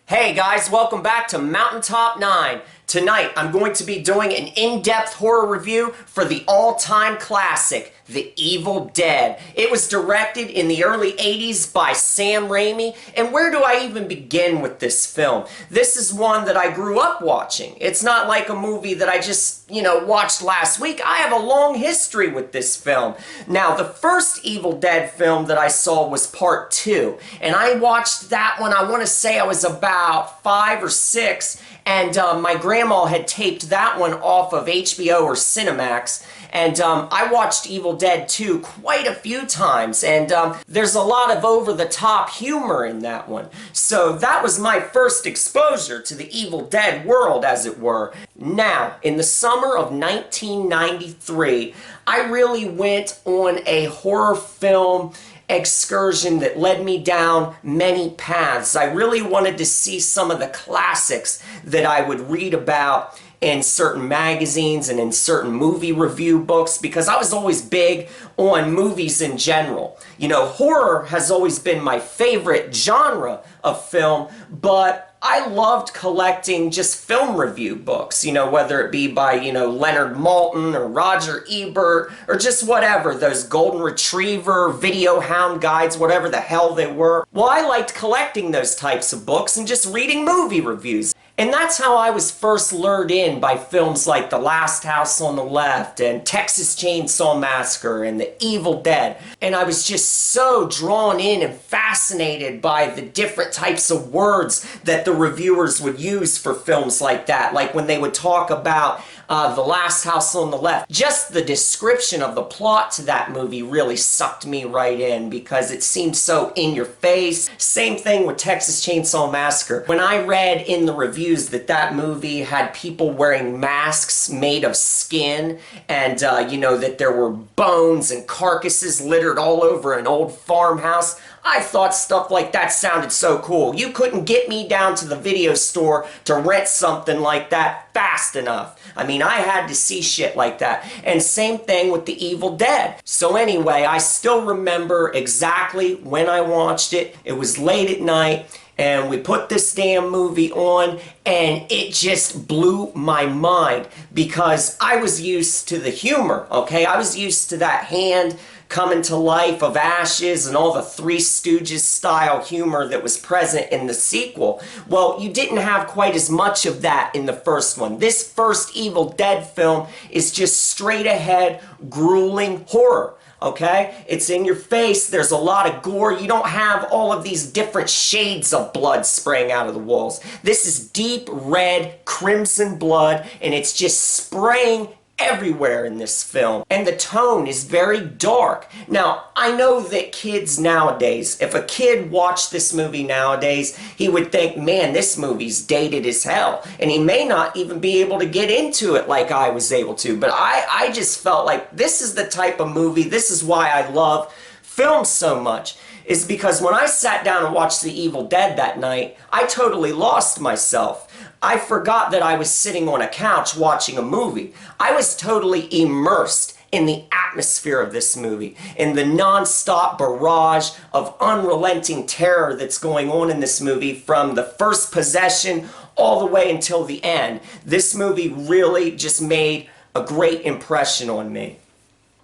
Hey guys, welcome back to Mountaintop 9. Tonight, I'm going to be doing an in-depth horror review for the all-time classic, The Evil Dead. It was directed in the early 80s by Sam Raimi, and where do I even begin with this film? This is one that I grew up watching. It's not like a movie that I just, watched last week. I have a long history with this film. Now, the first Evil Dead film that I saw was Part 2, and I watched that one, I want to say I was about 5 or 6, and my grandma had taped that one off of HBO or Cinemax, and I watched Evil Dead 2 quite a few times, and there's a lot of over-the-top humor in that one. So that was my first exposure to the Evil Dead world, as it were. Now, in the summer of 1993, I really went on a horror film excursion that led me down many paths. I really wanted to see some of the classics that I would read about in certain magazines and in certain movie review books, because I was always big on movies in general. Horror has always been my favorite genre of film, but I loved collecting just film review books, whether it be by, Leonard Maltin or Roger Ebert or just whatever, those Golden Retriever, Video Hound guides, whatever the hell they were. Well, I liked collecting those types of books and just reading movie reviews. And that's how I was first lured in by films like The Last House on the Left and Texas Chainsaw Massacre and The Evil Dead. And I was just so drawn in and fascinated by the different types of words that the reviewers would use for films like that. Like when they would talk about The Last House on the Left. Just the description of the plot to that movie really sucked me right in because it seemed so in your face. Same thing with Texas Chainsaw Massacre. When I read in the reviews that movie had people wearing masks made of skin and, that there were bones and carcasses littered all over an old farmhouse, I thought stuff like that sounded so cool. You couldn't get me down to the video store to rent something like that fast enough. I mean, I had to see shit like that. And same thing with The Evil Dead. So anyway, I still remember exactly when I watched it. It was late at night, and we put this damn movie on, and it just blew my mind because I was used to the humor, okay? I was used to that hand coming to life of ashes and all the Three Stooges style humor that was present in the sequel. Well, you didn't have quite as much of that in the first one. This first Evil Dead film is just straight ahead, grueling horror. Okay? It's in your face, there's a lot of gore, you don't have all of these different shades of blood spraying out of the walls. This is deep red, crimson blood, and it's just spraying everywhere in this film. And the tone is very dark. Now, I know that kids nowadays, if a kid watched this movie nowadays, he would think, man, this movie's dated as hell. And he may not even be able to get into it like I was able to. But I just felt like this is the type of movie, this is why I love film so much, is because when I sat down and watched The Evil Dead that night, I totally lost myself. I forgot that I was sitting on a couch watching a movie. I was totally immersed in the atmosphere of this movie, in the non-stop barrage of unrelenting terror that's going on in this movie from the first possession all the way until the end. This movie really just made a great impression on me.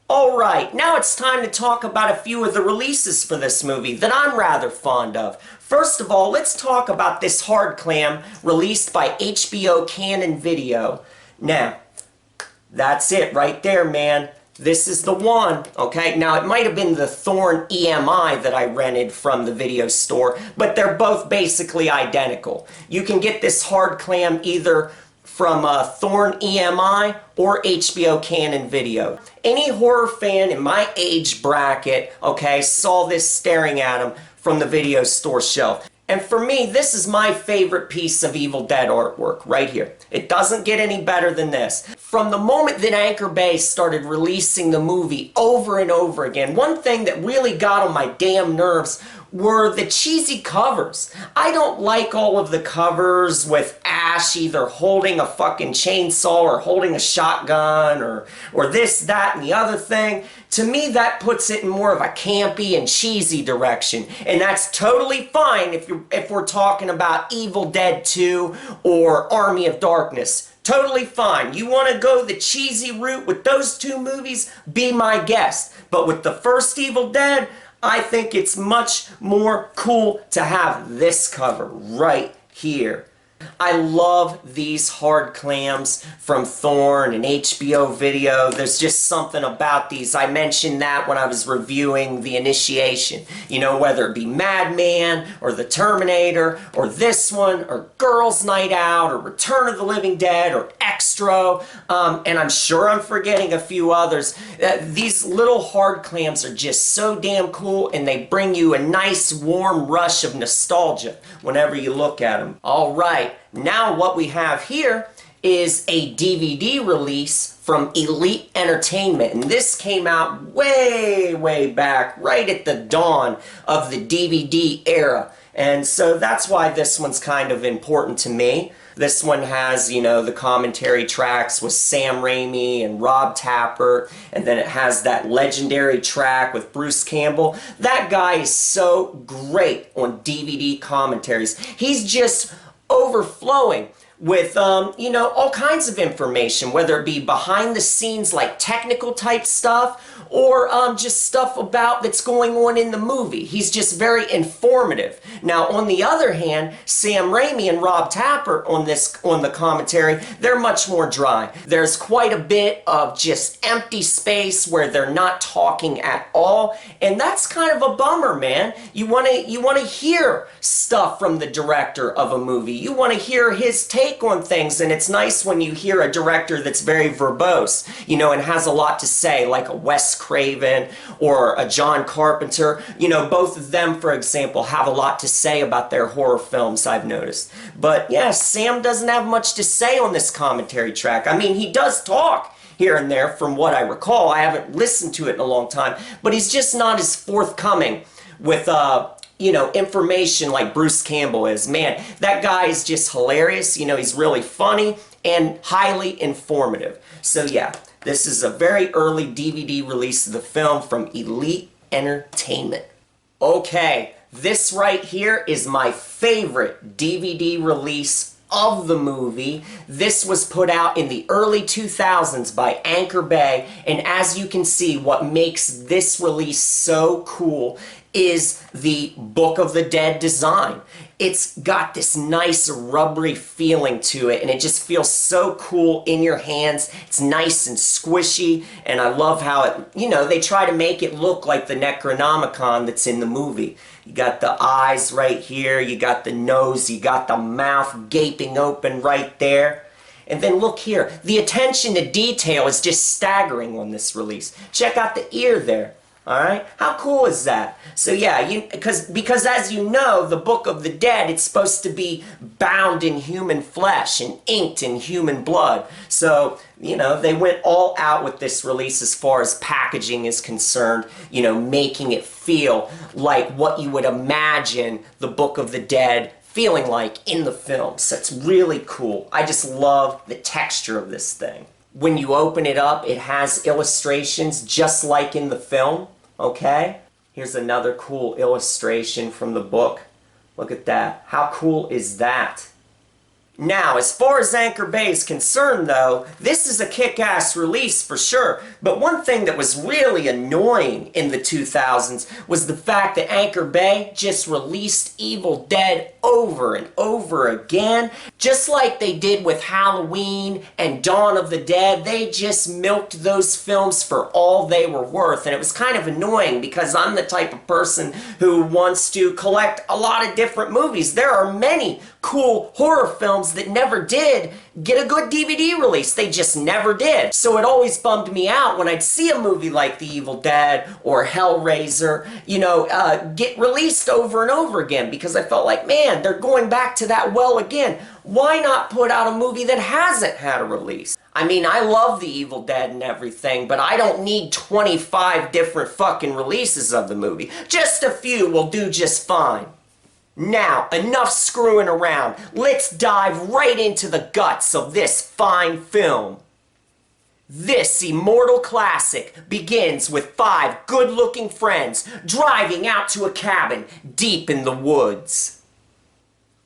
Alright, now it's time to talk about a few of the releases for this movie that I'm rather fond of. First of all, let's talk about this hard clam released by HBO Canon Video. Now, that's it right there, man. This is the one, okay? Now, it might have been the Thorn EMI that I rented from the video store, but they're both basically identical. You can get this hard clam either from Thorn EMI or HBO Canon Video. Any horror fan in my age bracket, okay, saw this staring at them from the video store shelf. And for me, this is my favorite piece of Evil Dead artwork right here. It doesn't get any better than this. From the moment that Anchor Bay started releasing the movie over and over again, one thing that really got on my damn nerves were the cheesy covers. I don't like all of the covers with Ash either holding a fucking chainsaw or holding a shotgun or this, that, and the other thing. To me, that puts it in more of a campy and cheesy direction. And that's totally fine if we're talking about Evil Dead 2 or Army of Darkness. Totally fine. You want to go the cheesy route with those two movies? Be my guest. But with the first Evil Dead, I think it's much more cool to have this cover right here. I love these hard clams from Thorn and HBO Video. There's just something about these. I mentioned that when I was reviewing The Initiation. You know, whether it be Madman or The Terminator or this one or Girls Night Out or Return of the Living Dead or Extra, and I'm sure I'm forgetting a few others. These little hard clams are just so damn cool, and they bring you a nice warm rush of nostalgia whenever you look at them. All right. Now what we have here is a DVD release from Elite Entertainment, and this came out way back, right at the dawn of the DVD era, and so that's why this one's kind of important to me. This one has, you know, the commentary tracks with Sam Raimi and Rob Tapert, and then it has that legendary track with Bruce Campbell. That guy is so great on DVD commentaries. He's just overflowing with, you know, all kinds of information, whether it be behind the scenes, like technical type stuff, or just stuff about that's going on in the movie. He's just very informative. Now, on the other hand, Sam Raimi and Rob Tapert on the commentary, they're much more dry. There's quite a bit of just empty space where they're not talking at all, and that's kind of a bummer, man. You want to hear stuff from the director of a movie. You want to hear his take on things, and it's nice when you hear a director that's very verbose, you know, and has a lot to say, like a Wes Craven or a John Carpenter. You know, both of them, for example, have a lot to say about their horror films, I've noticed. But yeah, Sam doesn't have much to say on this commentary track. I mean, he does talk here and there from what I recall. I haven't listened to it in a long time, but he's just not as forthcoming with you know, information like Bruce Campbell is. Man, that guy is just hilarious. You know, he's really funny and highly informative. So yeah, this is a very early DVD release of the film from Elite Entertainment. Okay, this right here is my favorite DVD release of the movie. This was put out in the early 2000s by Anchor Bay, and as you can see, what makes this release so cool is the Book of the Dead design. It's got this nice rubbery feeling to it, and it just feels so cool in your hands. It's nice and squishy, and I love how it, you know, they try to make it look like the Necronomicon that's in the movie. You got the eyes right here, you got the nose, you got the mouth gaping open right there. And then look here, the attention to detail is just staggering on this release. Check out the ear there. Alright? How cool is that? So yeah, because as you know, the Book of the Dead, it's supposed to be bound in human flesh and inked in human blood. So, you know, they went all out with this release as far as packaging is concerned, you know, making it feel like what you would imagine the Book of the Dead feeling like in the film. So it's really cool. I just love the texture of this thing. When you open it up, it has illustrations just like in the film, okay? Here's another cool illustration from the book. Look at that. How cool is that? Now, as far as Anchor Bay is concerned, though, this is a kick-ass release for sure. But one thing that was really annoying in the 2000s was the fact that Anchor Bay just released Evil Dead over and over again. Just like they did with Halloween and Dawn of the Dead, they just milked those films for all they were worth. And it was kind of annoying because I'm the type of person who wants to collect a lot of different movies. There are many cool horror films that never did get a good DVD release. They just never did. So it always bummed me out when I'd see a movie like The Evil Dead or Hellraiser, get released over and over again, because I felt like, man, they're going back to that well again. Why not put out a movie that hasn't had a release? I mean, I love The Evil Dead and everything, but I don't need 25 different fucking releases of the movie. Just a few will do just fine. Now, enough screwing around. Let's dive right into the guts of this fine film. This immortal classic begins with 5 good-looking friends driving out to a cabin deep in the woods.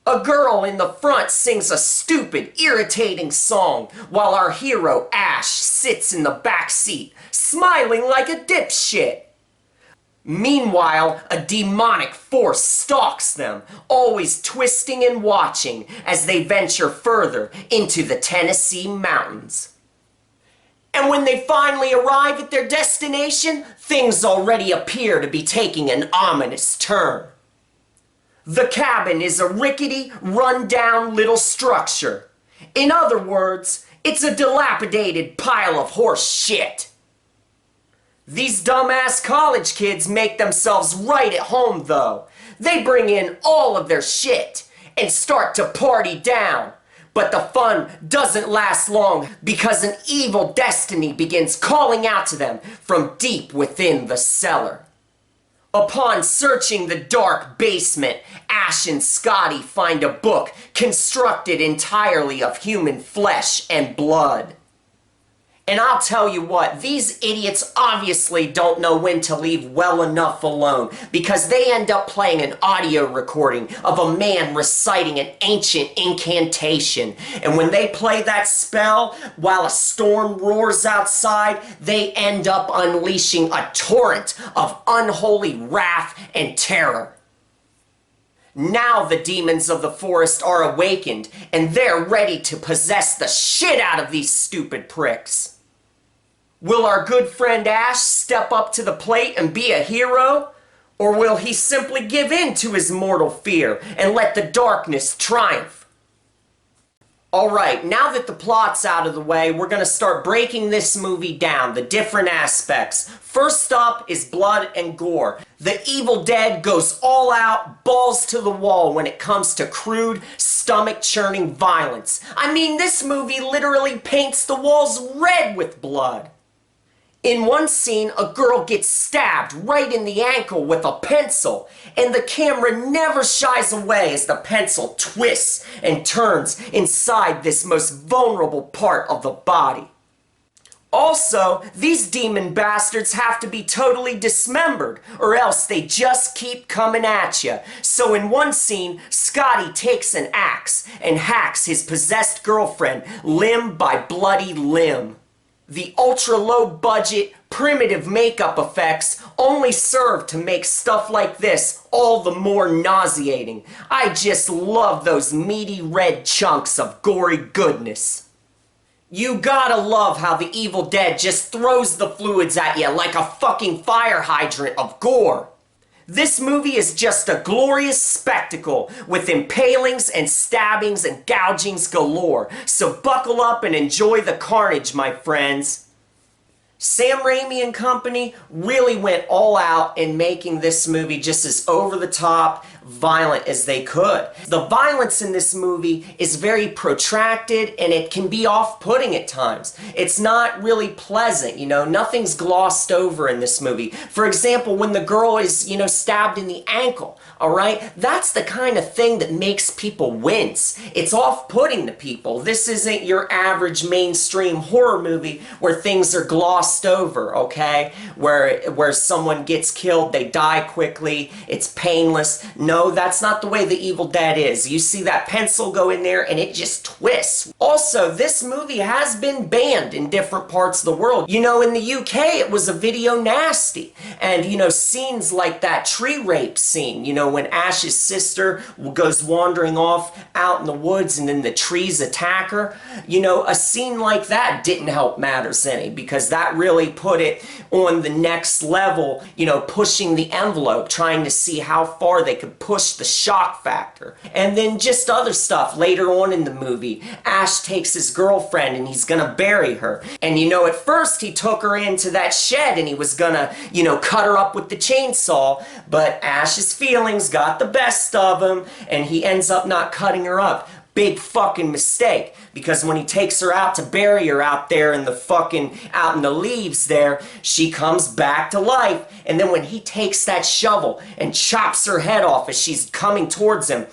A girl in the front sings a stupid, irritating song, while our hero, Ash, sits in the back seat, smiling like a dipshit. Meanwhile, a demonic force stalks them, always twisting and watching as they venture further into the Tennessee mountains. And when they finally arrive at their destination, things already appear to be taking an ominous turn. The cabin is a rickety, run-down little structure. In other words, it's a dilapidated pile of horse shit. These dumbass college kids make themselves right at home, though. They bring in all of their shit and start to party down. But the fun doesn't last long, because an evil destiny begins calling out to them from deep within the cellar. Upon searching the dark basement, Ash and Scotty find a book constructed entirely of human flesh and blood. And I'll tell you what, these idiots obviously don't know when to leave well enough alone, because they end up playing an audio recording of a man reciting an ancient incantation. And when they play that spell, while a storm roars outside, they end up unleashing a torrent of unholy wrath and terror. Now the demons of the forest are awakened, and they're ready to possess the shit out of these stupid pricks. Will our good friend Ash step up to the plate and be a hero? Or will he simply give in to his mortal fear and let the darkness triumph? Alright, now that the plot's out of the way, we're going to start breaking this movie down, the different aspects. First up is blood and gore. The Evil Dead goes all out, balls to the wall when it comes to crude, stomach-churning violence. I mean, this movie literally paints the walls red with blood. In one scene, a girl gets stabbed right in the ankle with a pencil, and the camera never shies away as the pencil twists and turns inside this most vulnerable part of the body. Also, these demon bastards have to be totally dismembered, or else they just keep coming at you. So in one scene, Scotty takes an axe and hacks his possessed girlfriend limb by bloody limb. The ultra-low budget, primitive makeup effects only serve to make stuff like this all the more nauseating. I just love those meaty red chunks of gory goodness. You gotta love how the Evil Dead just throws the fluids at you like a fucking fire hydrant of gore. This movie is just a glorious spectacle with impalings and stabbings and gougings galore. So buckle up and enjoy the carnage, my friends. Sam Raimi and company really went all out in making this movie just as over-the-top, violent as they could. The violence in this movie is very protracted, and it can be off-putting at times. It's not really pleasant, nothing's glossed over in this movie. For example, when the girl is, stabbed in the ankle, alright? That's the kind of thing that makes people wince. It's off-putting to people. This isn't your average mainstream horror movie where things are glossed over, okay? Where someone gets killed, they die quickly, it's painless. No, that's not the way The Evil Dead is. You see that pencil go in there and it just twists. Also, this movie has been banned in different parts of the world. In the UK it was a video nasty. And, scenes like that tree rape scene, when Ash's sister goes wandering off out in the woods and then the trees attack her, a scene like that didn't help matters any, because that really put it on the next level, pushing the envelope, trying to see how far they could push the shock factor. And then just other stuff later on in the movie. Ash takes his girlfriend and he's gonna bury her. And you know, at first he took her into that shed and he was gonna, you know, cut her up with the chainsaw, but Ash's feelings got the best of him and he ends up not cutting her up. Big fucking mistake, because when he takes her out to bury her out there in the fucking, out in the leaves there, she comes back to life. And then when he takes that shovel and chops her head off as she's coming towards him,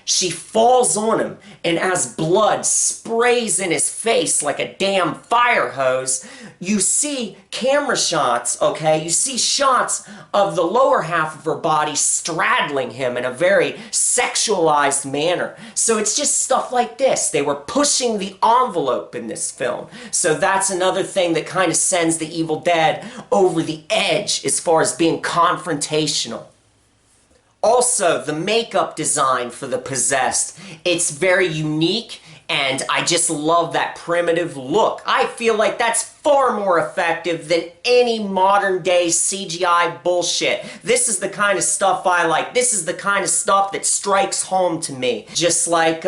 she falls on him, and as blood sprays in his face like a damn fire hose, you see camera shots, okay? You see shots of the lower half of her body straddling him in a very sexualized manner. So it's just stuff like this. They were pushing the envelope in this film. So that's another thing that kind of sends The Evil Dead over the edge as far as being confrontational. Also, the makeup design for the Possessed, it's very unique, and I just love that primitive look. I feel like that's far more effective than any modern day CGI bullshit. This is the kind of stuff I like. This is the kind of stuff that strikes home to me. Just like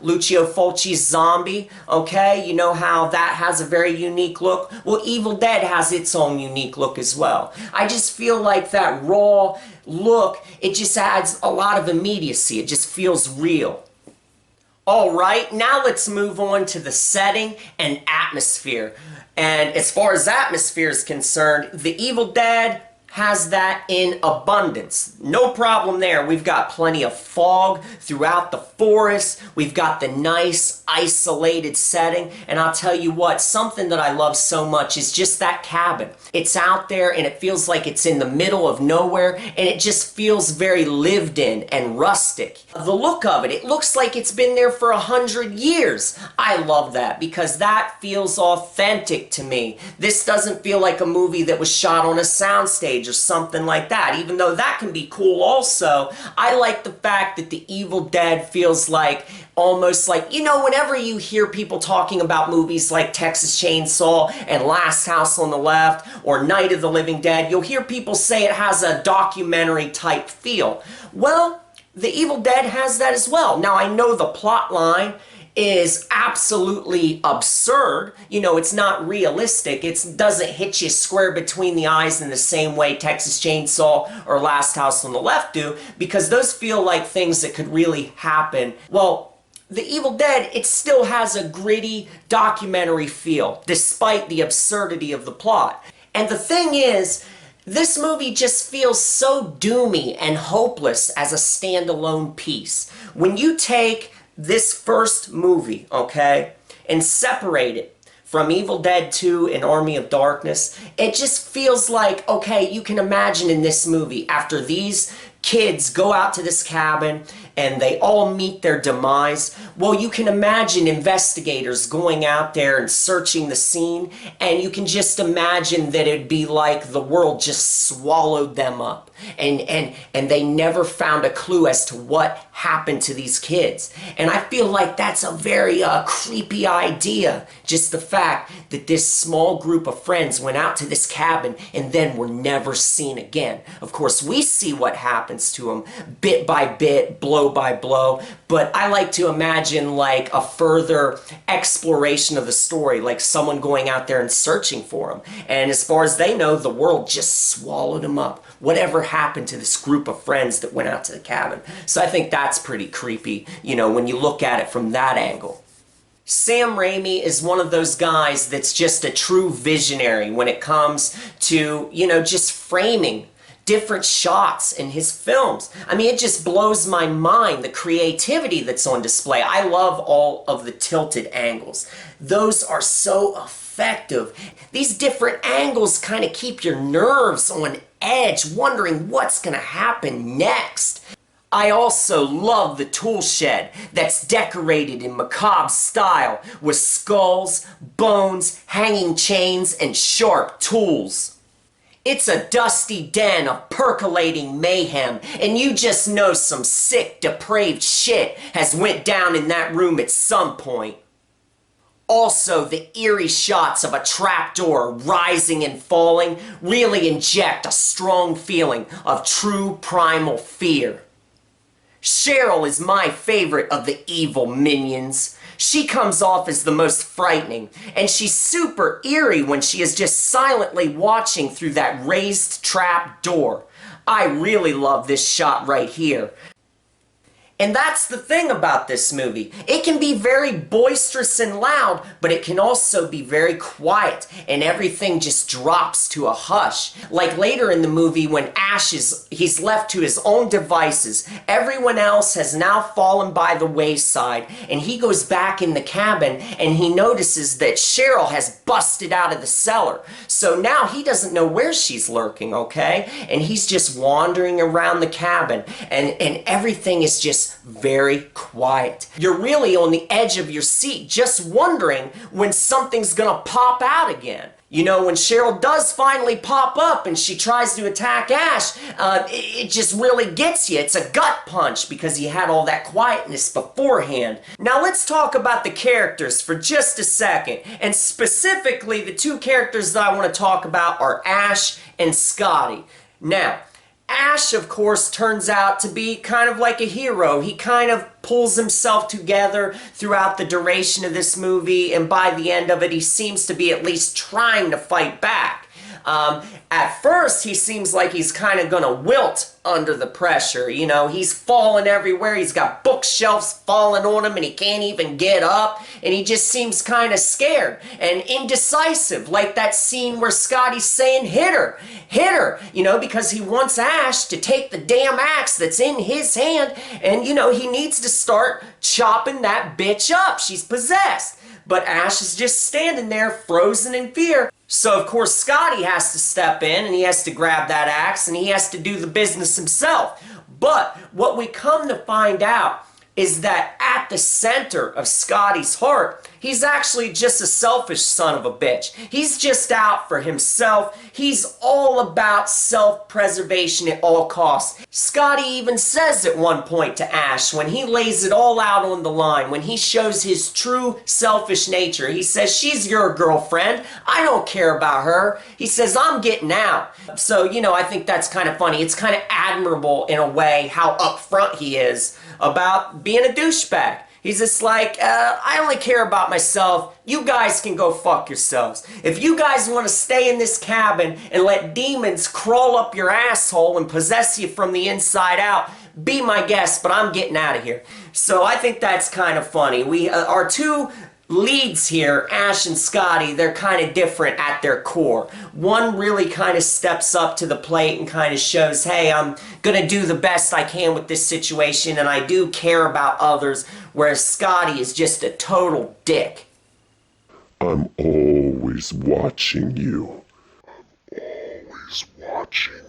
Lucio Fulci's Zombie, okay? You know how that has a very unique look? Well, Evil Dead has its own unique look as well. I just feel like that raw look, it just adds a lot of immediacy. It just feels real. Alright, now let's move on to the setting and atmosphere. And as far as atmosphere is concerned, The Evil Dead has that in abundance. No problem there. We've got plenty of fog throughout the forest. We've got the nice isolated setting. And I'll tell you what, something that I love so much is just that cabin. It's out there and it feels like it's in the middle of nowhere, and it just feels very lived in and rustic. The look of it, it looks like it's been there for 100 years. I love that because that feels authentic to me. This doesn't feel like a movie that was shot on a soundstage or something like that, even though that can be cool also. I like the fact that The Evil Dead feels like almost like, you know, whenever you hear people talking about movies like Texas Chainsaw and Last House on the Left or Night of the Living Dead, you'll hear people say it has a documentary type feel. Well, The Evil Dead has that as well. Now, I know the plot line is absolutely absurd. You know, it's not realistic. It doesn't hit you square between the eyes in the same way Texas Chainsaw or Last House on the Left do, because those feel like things that could really happen. Well, The Evil Dead, it still has a gritty documentary feel, despite the absurdity of the plot. And the thing is, this movie just feels so doomy and hopeless as a standalone piece. When you take this first movie, okay, and separate it from Evil Dead 2 and Army of Darkness, it just feels like, okay, you can imagine in this movie, after these kids go out to this cabin and they all meet their demise, well, you can imagine investigators going out there and searching the scene, and you can just imagine that it'd be like the world just swallowed them up, and they never found a clue as to what happened to these kids. And I feel like that's a very creepy idea, just the fact that this small group of friends went out to this cabin and then were never seen again. Of course, we see what happens to them bit by bit, blow by blow, but I like to imagine like a further exploration of the story, like someone going out there and searching for them. And as far as they know, the world just swallowed them up. Whatever happened to this group of friends that went out to the cabin? So I think that's pretty creepy, you know, when you look at it from that angle. Sam Raimi is one of those guys that's just a true visionary when it comes to, you know, just framing different shots in his films. I mean, it just blows my mind, the creativity that's on display. I love all of the tilted angles. Those are so effective. These different angles kind of keep your nerves on edge, wondering what's going to happen next. I also love the tool shed that's decorated in macabre style with skulls, bones, hanging chains, and sharp tools. It's a dusty den of percolating mayhem, and you just know some sick, depraved shit has went down in that room at some point. Also, the eerie shots of a trapdoor rising and falling really inject a strong feeling of true primal fear. Cheryl is my favorite of the evil minions. She comes off as the most frightening, and she's super eerie when she is just silently watching through that raised trap door. I really love this shot right here. And that's the thing about this movie. It can be very boisterous and loud, but it can also be very quiet, and everything just drops to a hush. Like later in the movie when Ash he's left to his own devices. Everyone else has now fallen by the wayside, and he goes back in the cabin and he notices that Cheryl has busted out of the cellar. So now he doesn't know where she's lurking, okay? And he's just wandering around the cabin, and everything is just very quiet. You're really on the edge of your seat just wondering when something's gonna pop out again. You know, when Cheryl does finally pop up and she tries to attack Ash, it just really gets you. It's a gut punch because you had all that quietness beforehand. Now let's talk about the characters for just a second. And specifically, the two characters that I want to talk about are Ash and Scotty. Now, Ash, of course, turns out to be kind of like a hero. He kind of pulls himself together throughout the duration of this movie, and by the end of it, he seems to be at least trying to fight back. At first, he seems like he's kind of gonna wilt under the pressure. You know, he's falling everywhere. He's got bookshelves falling on him and he can't even get up. And he just seems kind of scared and indecisive, like that scene where Scotty's saying, hit her, you know, because he wants Ash to take the damn axe that's in his hand, and, you know, he needs to start chopping that bitch up. She's possessed. But Ash is just standing there, frozen in fear. So, of course, Scotty has to step in, and he has to grab that axe, and he has to do the business himself. But what we come to find out is that at the center of Scotty's heart, he's actually just a selfish son of a bitch. He's just out for himself. He's all about self-preservation at all costs. Scotty even says at one point to Ash, when he lays it all out on the line, when he shows his true selfish nature, he says, she's your girlfriend. I don't care about her. He says, I'm getting out. So, you know, I think that's kind of funny. It's kind of admirable in a way how upfront he is about being a douchebag. He's just like, I only care about myself. You guys can go fuck yourselves. If you guys want to stay in this cabin and let demons crawl up your asshole and possess you from the inside out, be my guest, but I'm getting out of here. So I think that's kind of funny. We our two leads here, Ash and Scotty, they're kind of different at their core. One really kind of steps up to the plate and kind of shows, hey, I'm gonna do the best I can with this situation and I do care about others, whereas Scotty is just a total dick. I'm always watching you. Always watching you.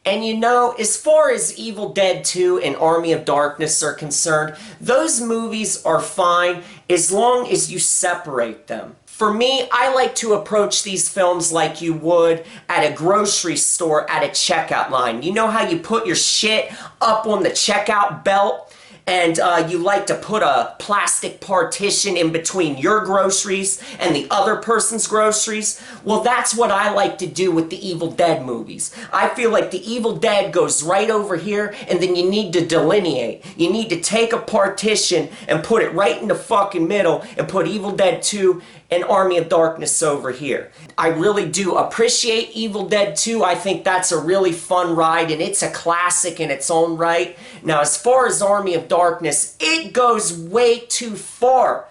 And you know, as far as Evil Dead 2 and Army of Darkness are concerned, those movies are fine as long as you separate them. For me, I like to approach these films like you would at a grocery store at a checkout line. You know how you put your shit up on the checkout belt? And you like to put a plastic partition in between your groceries and the other person's groceries? Well, that's what I like to do with the Evil Dead movies. I feel like the Evil Dead goes right over here, and then you need to delineate. You need to take a partition and put it right in the fucking middle and put Evil Dead 2 and Army of Darkness over here. I really do appreciate Evil Dead 2. I think that's a really fun ride, and it's a classic in its own right. Now, as far as Army of Darkness, it goes way too far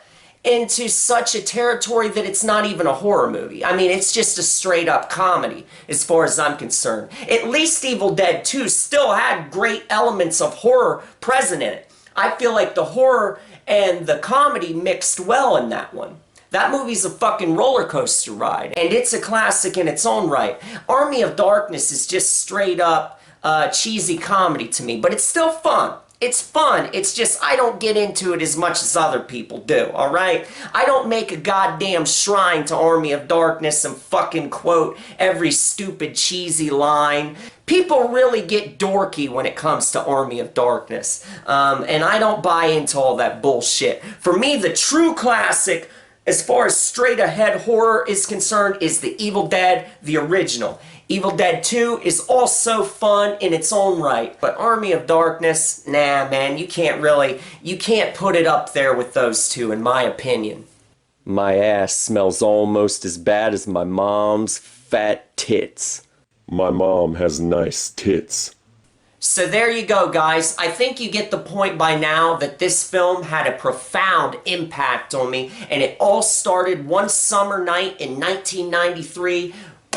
into such a territory that it's not even a horror movie. I mean, it's just a straight-up comedy, as far as I'm concerned. At least Evil Dead 2 still had great elements of horror present in it. I feel like the horror and the comedy mixed well in that one. That movie's a fucking roller coaster ride, and it's a classic in its own right. Army of Darkness is just straight up cheesy comedy to me, but it's still fun. It's fun. It's just I don't get into it as much as other people do, alright? I don't make a goddamn shrine to Army of Darkness and fucking quote every stupid cheesy line. People really get dorky when it comes to Army of Darkness, and I don't buy into all that bullshit. For me, the true classic, as far as straight-ahead horror is concerned, is the Evil Dead, the original. Evil Dead 2 is also fun in its own right, but Army of Darkness, nah man, you can't put it up there with those two in my opinion. My ass smells almost as bad as my mom's fat tits. My mom has nice tits. So there you go, guys. I think you get the point by now that this film had a profound impact on me, and it all started one summer night in 1993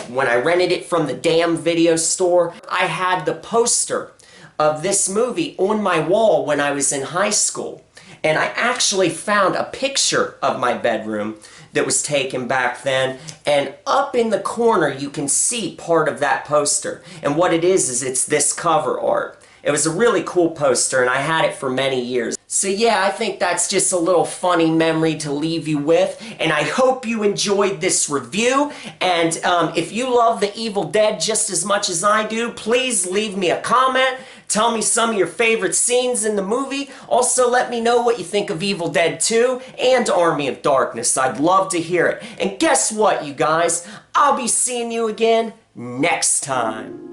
when I rented it from the damn video store. I had the poster of this movie on my wall when I was in high school, and I actually found a picture of my bedroom that was taken back then, and up in the corner you can see part of that poster. And what it is it's this cover art. It was a really cool poster and I had it for many years. So yeah, I think that's just a little funny memory to leave you with, and I hope you enjoyed this review. And if you love The Evil Dead just as much as I do, please leave me a comment. Tell me some of your favorite scenes in the movie. Also, let me know what you think of Evil Dead 2 and Army of Darkness. I'd love to hear it. And guess what, you guys? I'll be seeing you again next time.